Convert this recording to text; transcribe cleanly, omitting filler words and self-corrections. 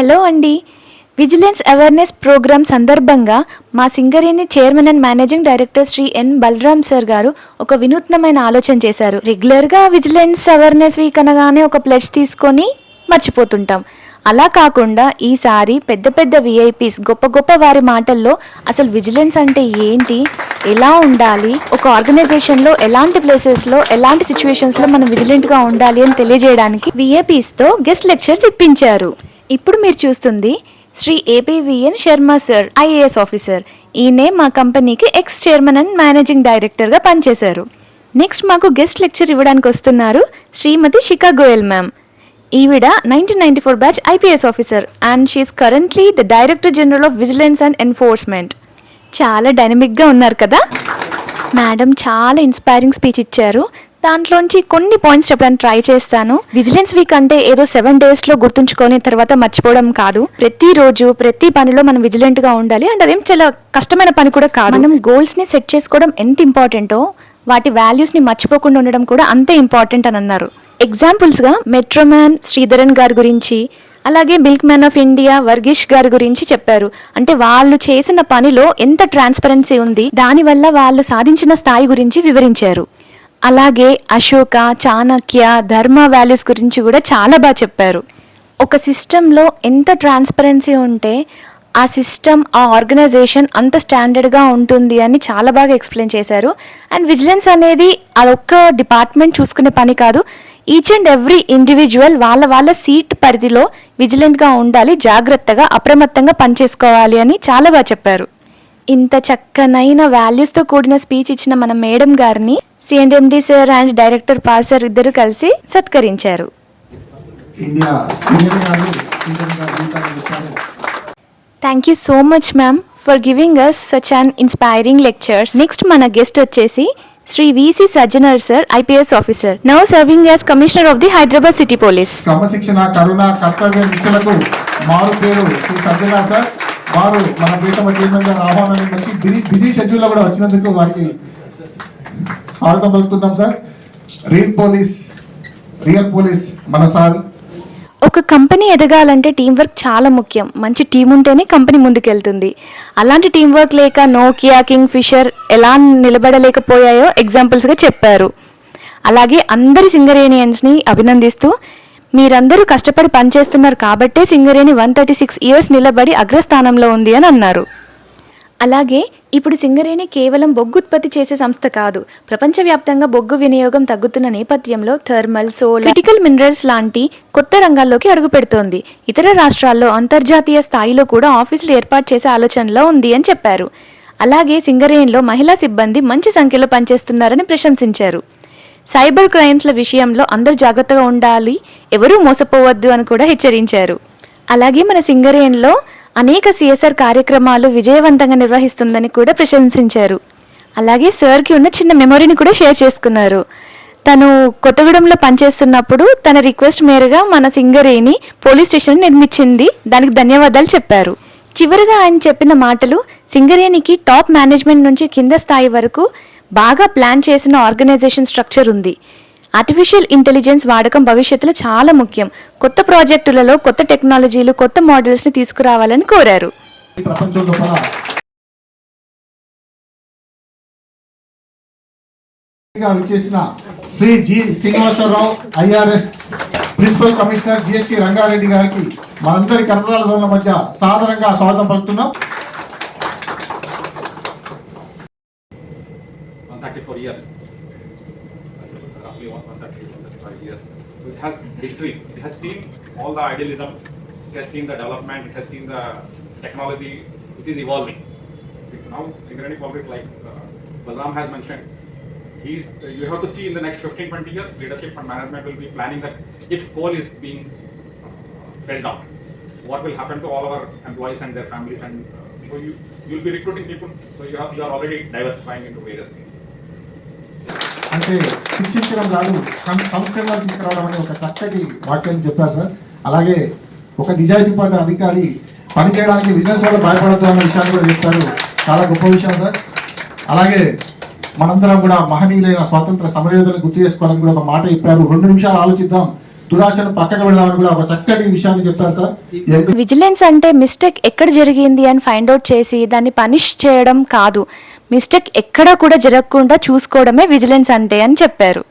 Hello అండి. Vigilance awareness program సందర్భంగా మా Singareni chairman and managing director Shri N Balram sir గారు ఒక వినూత్నమైన ఆలోచన చేశారు. రెగ్యులర్గా విజిలెన్స్ అవేర్నెస్ వీక్ అనగానే ఒక ప్లెడ్జ్ తీసుకొని మర్చిపోతుంటాం. అలా కాకుండా ఈసారి పెద్ద పెద్ద విఐపీస్ గొప్ప గొప్ప వారి మాటల్లో అసలు విజిలెన్స్ అంటే ఏంటి, ఎలా ఉండాలి, ఒక ఆర్గనైజేషన్లో ఎలాంటి ప్లేసెస్లో ఎలాంటి సిచ్యువేషన్స్లో మనం విజిలెంట్గా ఉండాలి అని తెలియజేయడానికి విఐపీస్తో గెస్ట్ లెక్చర్స్ ఇప్పించారు. ఇప్పుడు మీరు చూస్తుంది Shri APVN Sharma sir, IAS officer. ఈయనే మా కంపెనీకి ఎక్స్ చైర్మన్ అండ్ మేనేజింగ్ డైరెక్టర్గా పనిచేశారు. నెక్స్ట్ మాకు గెస్ట్ లెక్చర్ ఇవ్వడానికి వస్తున్నారు శ్రీమతి శిఖా గోయల్ మ్యామ్. ఈవిడ 1994 batch IPS officer and she is currently the director general of vigilance and enforcement. చాలా డైనమిక్గా ఉన్నారు కదా. మేడం చాలా ఇన్స్పైరింగ్ స్పీచ్ ఇచ్చారు. దాంట్లోంచి కొన్ని పాయింట్స్ చెప్పడానికి ట్రై చేస్తాను. విజిలెన్స్ వీక్ అంటే ఏదో 7 daysలో గుర్తుంచుకొని తర్వాత మర్చిపోవడం కాదు. ప్రతిరోజు ప్రతి పనిలో మనం విజిలెంట్గా ఉండాలి. అండ్ అదేం చాలా కష్టమైన పని కూడా కాదు. మనం గోల్స్ని సెట్ చేసుకోవడం ఎంత ఇంపార్టెంటో వాటి వాల్యూస్ని మర్చిపోకుండా ఉండడం కూడా అంతే ఇంపార్టెంట్ అని అన్నారు. ఎగ్జాంపుల్స్గా మెట్రోమ్యాన్ శ్రీధరన్ గారి గురించి, అలాగే మిల్క్ మ్యాన్ ఆఫ్ ఇండియా వర్గీష్ గారి గురించి చెప్పారు. అంటే వాళ్ళు చేసిన పనిలో ఎంత ట్రాన్స్పరెన్సీ ఉంది, దానివల్ల వాళ్ళు సాధించిన స్థాయి గురించి వివరించారు. అలాగే అశోక, చాణక్య, ధర్మ వాల్యూస్ గురించి కూడా చాలా బాగా చెప్పారు. ఒక సిస్టంలో ఎంత ట్రాన్స్పరెన్సీ ఉంటే ఆ సిస్టమ్, ఆ ఆర్గనైజేషన్ అంత స్టాండర్డ్గా ఉంటుంది అని చాలా బాగా ఎక్స్ప్లెయిన్ చేశారు. అండ్ విజిలెన్స్ అనేది అదొక్క డిపార్ట్మెంట్ చూసుకునే పని కాదు. ఈచ్ అండ్ ఎవ్రీ ఇండివిజువల్ వాళ్ళ వాళ్ళ సీట్ పరిధిలో విజిలెంట్గా ఉండాలి, జాగ్రత్తగా అప్రమత్తంగా పనిచేసుకోవాలి అని చాలా బాగా చెప్పారు. ఇంత చక్కనైన వాల్యూస్తో కూడిన స్పీచ్ ఇచ్చిన మన మేడం గారిని CMD sir and director Paul sir ఇద్దరు కలిసి సత్కరించారు. Thank you so much ma'am for giving us such an inspiring lectures. Next మన గెస్ట్ వచ్చేసి Shri VC Sajjanar sir, IPS officer, now serving as commissioner of the Hyderabad city police. క్రమశిక్షణ, కరుణ, కర్తవ్య నిష్ఠలకు మారు పేరు శ్రీ సజ్జనర్ సార్. వారు మన ప్రీతమ చైర్మన్ గారు ఆహ్వానాన్ని వచ్చి బిజీ షెడ్యూల్లో కూడా వచ్చినందుకు వారికి స్వాగతం పలుకుతున్నాం సార్. రియల్ పోలీస్ మన సార్. ఒక కంపెనీ ఎదగాలంటే టీం వర్క్ చాలా ముఖ్యం. మంచి టీం ఉంటేనే కంపెనీ ముందుకెళ్తుంది. అలాంటి టీం వర్క్ లేక నోకియా, కింగ్ ఫిషర్ ఎలా నిలబడలేకపోయాయో ఎగ్జాంపుల్స్గా చెప్పారు. అలాగే అందరి సింగరేనియన్స్ని అభినందిస్తూ మీరందరూ కష్టపడి పనిచేస్తున్నారు కాబట్టే సింగరేణి 136 years నిలబడి అగ్రస్థానంలో ఉంది అని అన్నారు. అలాగే ఇప్పుడు సింగరేణి కేవలం బొగ్గు ఉత్పత్తి చేసే సంస్థ కాదు. ప్రపంచవ్యాప్తంగా బొగ్గు వినియోగం తగ్గుతున్న నేపథ్యంలో థర్మల్, సోలార్, క్రిటికల్ మినరల్స్ లాంటి కొత్త రంగాల్లోకి అడుగుపెడుతోంది. ఇతర రాష్ట్రాల్లో అంతర్జాతీయ స్థాయిలో కూడా ఆఫీసులు ఏర్పాటు చేసే ఆలోచనలో ఉంది అని చెప్పారు. అలాగే సింగరేణిలో మహిళా సిబ్బంది మంచి సంఖ్యలో పనిచేస్తున్నారని ప్రశంసించారు. సైబర్ క్రైమ్స్ల విషయంలో అందరూ జాగ్రత్తగా ఉండాలి, ఎవరూ మోసపోవద్దు అని కూడా హెచ్చరించారు. అలాగే మన సింగరేణిలో అనేక సిఎస్ఆర్ కార్యక్రమాలు విజయవంతంగా నిర్వహిస్తుందని కూడా ప్రశంసించారు. అలాగే సార్కి ఉన్న చిన్న మెమొరీని కూడా షేర్ చేసుకున్నారు. తను కొత్తగూడెంలో పనిచేస్తున్నప్పుడు తన రిక్వెస్ట్ మేరగా మన సింగరేణి పోలీస్ స్టేషన్ నిర్మించింది, దానికి ధన్యవాదాలు చెప్పారు. చివరిగా ఆయన చెప్పిన మాటలు, సింగరేణికి టాప్ మేనేజ్మెంట్ నుంచి కింద స్థాయి వరకు బాగా ప్లాన్ చేసిన ఆర్గనైజేషన్ స్ట్రక్చర్ ఉంది. ఆర్టిఫిషియల్ ఇంటెలిజెన్స్ వాడకం భవిష్యత్తులో చాలా ముఖ్యం. కొత్త ప్రాజెక్టులలో కొత్త టెక్నాలజీలు, కొత్త మోడల్స్ని తీసుకురావాలని కోరారు. Shri G Srinivasarao IRS principal commissioner GST Rangareddy గారికి మనందరి కరతాళ మధ్య సాధారణంగా స్వాగతం పలుకుతున్నాం. 134 years, roughly 135 years. So it has history. It has seen all the idealism. It has seen the development. It has seen the technology. It is evolving. Now, Singareni Congress, like Balram has mentioned, you have to see in the next 15-20 years, leadership and management will be planning that if coal is being phased out, what will happen to all our employees and their families, and so you will be recruiting people. So you are already diversifying into various things. అంటే శిక్షించడం కాదు, సంస్కరణలు తీసుకురావడం అనే ఒక చక్కటి వాక్యాన్ని చెప్పారు sir. అలాగే ఒక నిజాయితీ పడ్డ అధికారి పని చేయడానికి బిజినెస్ వల్ల భయపడద్దు అన్న విషయాన్ని కూడా చెప్తారు. చాలా గొప్ప విషయం సార్. అలాగే మనందరం కూడా మహనీయులైన స్వాతంత్ర సమరయోధులను గుర్తు చేసుకోవాలని కూడా ఒక మాట చెప్పారు. 2 నిమిషాలు ఆలోచిద్దాం. దురాశను పక్కకు పెడదామని కూడా ఒక చక్కటి విషయాన్ని చెప్పారు సార్. విజిలెన్స్ అంటే మిస్టేక్ ఎక్కడ జరిగింది అని ఫైండ్ అవుట్ చేసి దాన్ని పనిష్ చేయడం కాదు, మిస్టేక్ ఎక్కడా కూడా జరగకుండా చూసుకోవడమే విజిలెన్స్ అంటే అని చెప్పారు.